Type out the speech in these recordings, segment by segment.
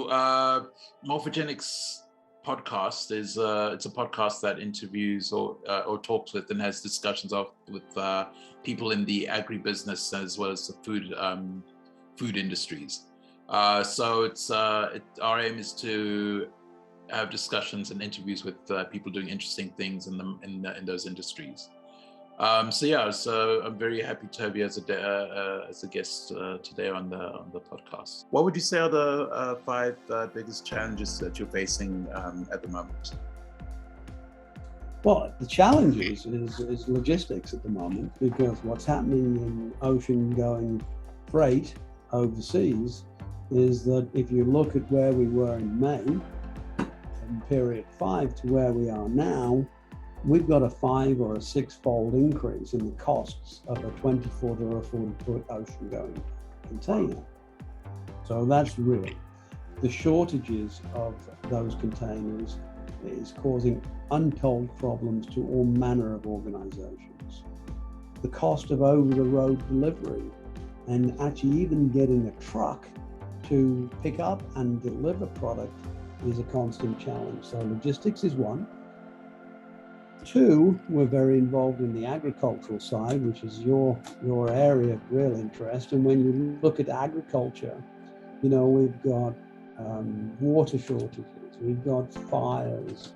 Morphogenics podcast is it's a podcast that interviews or talks with and has discussions with people in the agribusiness as well as the food industries. So it's our aim is to have discussions and interviews with people doing interesting things in those industries. So I'm very happy to have you as a guest today on the podcast. What would you say are the five biggest challenges that you're facing at the moment? Well, the challenge is logistics at the moment, because what's happening in ocean-going freight overseas is that if you look at where we were in May, from period 5 to where we are now, we've got a 5 or a 6-fold increase in the costs of a 20-foot or a 40-foot ocean-going container. So that's real. The shortages of those containers is causing untold problems to all manner of organizations. The cost of over-the-road delivery and actually even getting a truck to pick up and deliver product is a constant challenge. So logistics is one. 2, we're very involved in the agricultural side, which is your area of real interest. And when you look at agriculture, you know, we've got water shortages, we've got fires.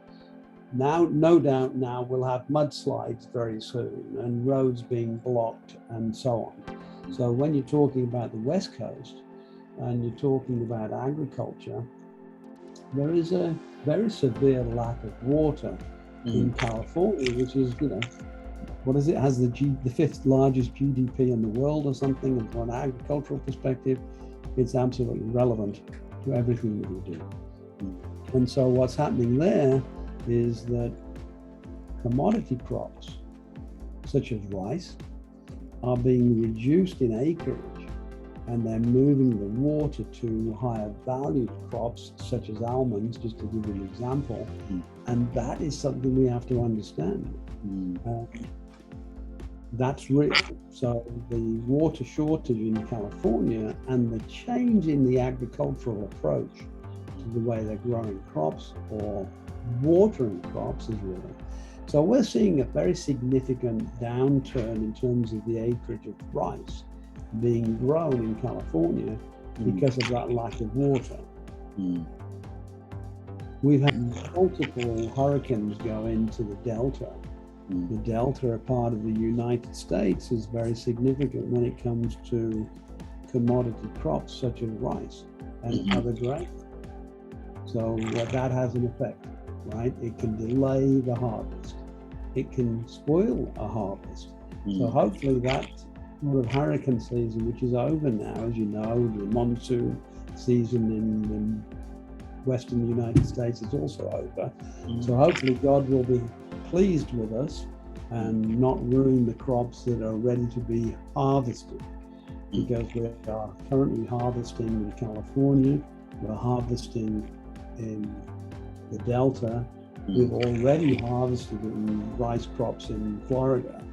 Now, no doubt now we'll have mudslides very soon and roads being blocked and so on. So when you're talking about the West Coast and you're talking about agriculture, there is a very severe lack of water in California, which is, you know, what is it, has the 5th largest GDP in the world or something, and from an agricultural perspective, it's absolutely relevant to everything that we do. And so what's happening there is that commodity crops, such as rice, are being reduced in acreage, and they're moving the water to higher valued crops, such as almonds, just to give you an example. And that is something we have to understand. That's real. So the water shortage in California and the change in the agricultural approach to the way they're growing crops or watering crops is real. So we're seeing a very significant downturn in terms of the acreage of rice being grown in California because of that lack of water. We've had multiple hurricanes go into the Delta. The Delta, a part of the United States, is very significant when it comes to commodity crops such as rice and other grains. So that has an effect, right? It can delay the harvest. It can spoil a harvest. So hopefully that sort of hurricane season, which is over now, as you know, the monsoon season in the Western United States is also over. So hopefully God will be pleased with us and not ruin the crops that are ready to be harvested, because we are currently harvesting in California, we're harvesting in the Delta, we've already harvested in rice crops in Florida.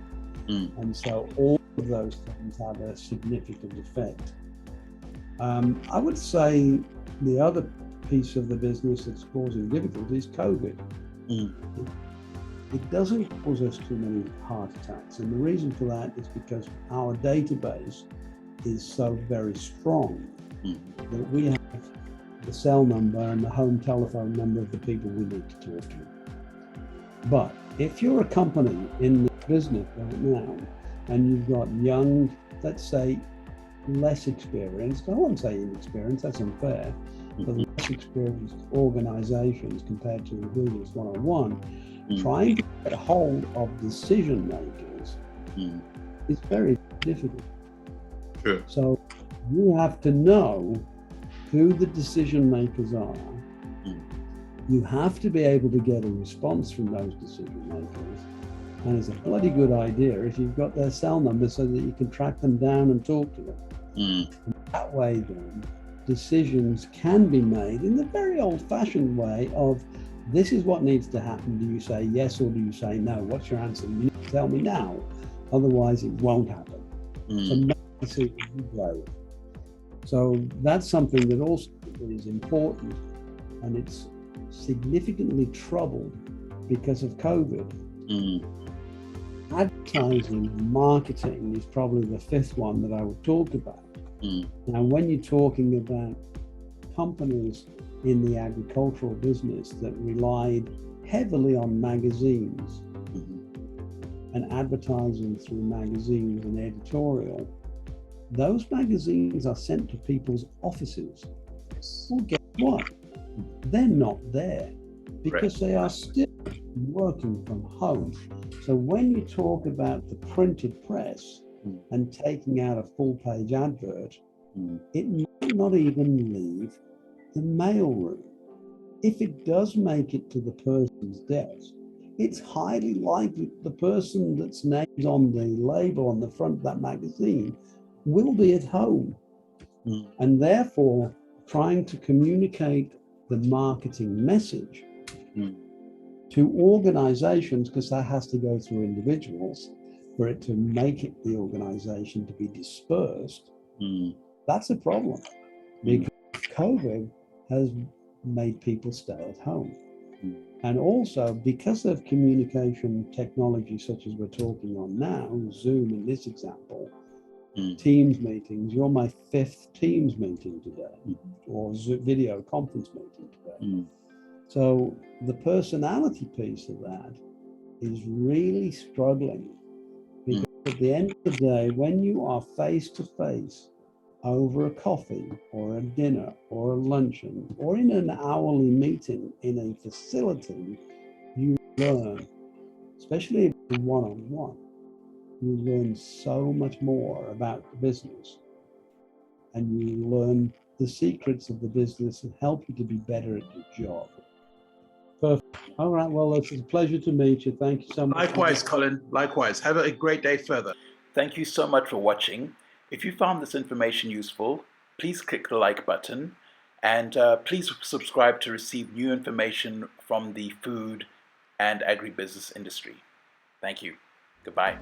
And so all of those things have a significant effect. I would say the other piece of the business that's causing difficulty is COVID. It doesn't cause us too many heart attacks, and the reason for that is because our database is so very strong that we have the cell number and the home telephone number of the people we need to talk to. But if you're a company in the business right now and you've got young, let's say less experienced, I won't say inexperienced, that's unfair, but less experienced organizations compared to the business 101, trying to get a hold of decision makers is very difficult. Sure. So you have to know who the decision makers are. You have to be able to get a response from those decision makers. And it's a bloody good idea if you've got their cell number so that you can track them down and talk to them. And that way then, decisions can be made in the very old-fashioned way of, this is what needs to happen. Do you say yes or do you say no? What's your answer? You need to tell me now, otherwise it won't happen. So make decisions brave. So that's something that also is important, and it's significantly troubled because of COVID. Advertising and marketing is probably the fifth one that I would talk about. Now, when you're talking about companies in the agricultural business that relied heavily on magazines and advertising through magazines and editorial, those magazines are sent to people's offices. Well, guess what? They're not there because they are still working from home. So when you talk about the printed press and taking out a full-page advert, it might not even leave the mailroom. If it does make it to the person's desk, it's highly likely the person that's named on the label on the front of that magazine will be at home. And therefore, trying to communicate the marketing message to organizations, because that has to go through individuals for it to make it the organization to be dispersed, that's a problem. Because COVID has made people stay at home. And also, because of communication technology such as we're talking on now, Zoom in this example, Teams meetings, you're my fifth Teams meeting today, or video conference meeting today. So the personality piece of that is really struggling, because at the end of the day, when you are face to face over a coffee or a dinner or a luncheon or in an hourly meeting in a facility, you learn, especially if it's one-on-one, you learn so much more about the business, and you learn the secrets of the business and help you to be better at your job. Perfect. All right. Well, it's a pleasure to meet you. Thank you so much. Likewise, Colin. Likewise. Have a great day further. Thank you so much for watching. If you found this information useful, please click the like button, and please subscribe to receive new information from the food and agribusiness industry. Thank you. Goodbye.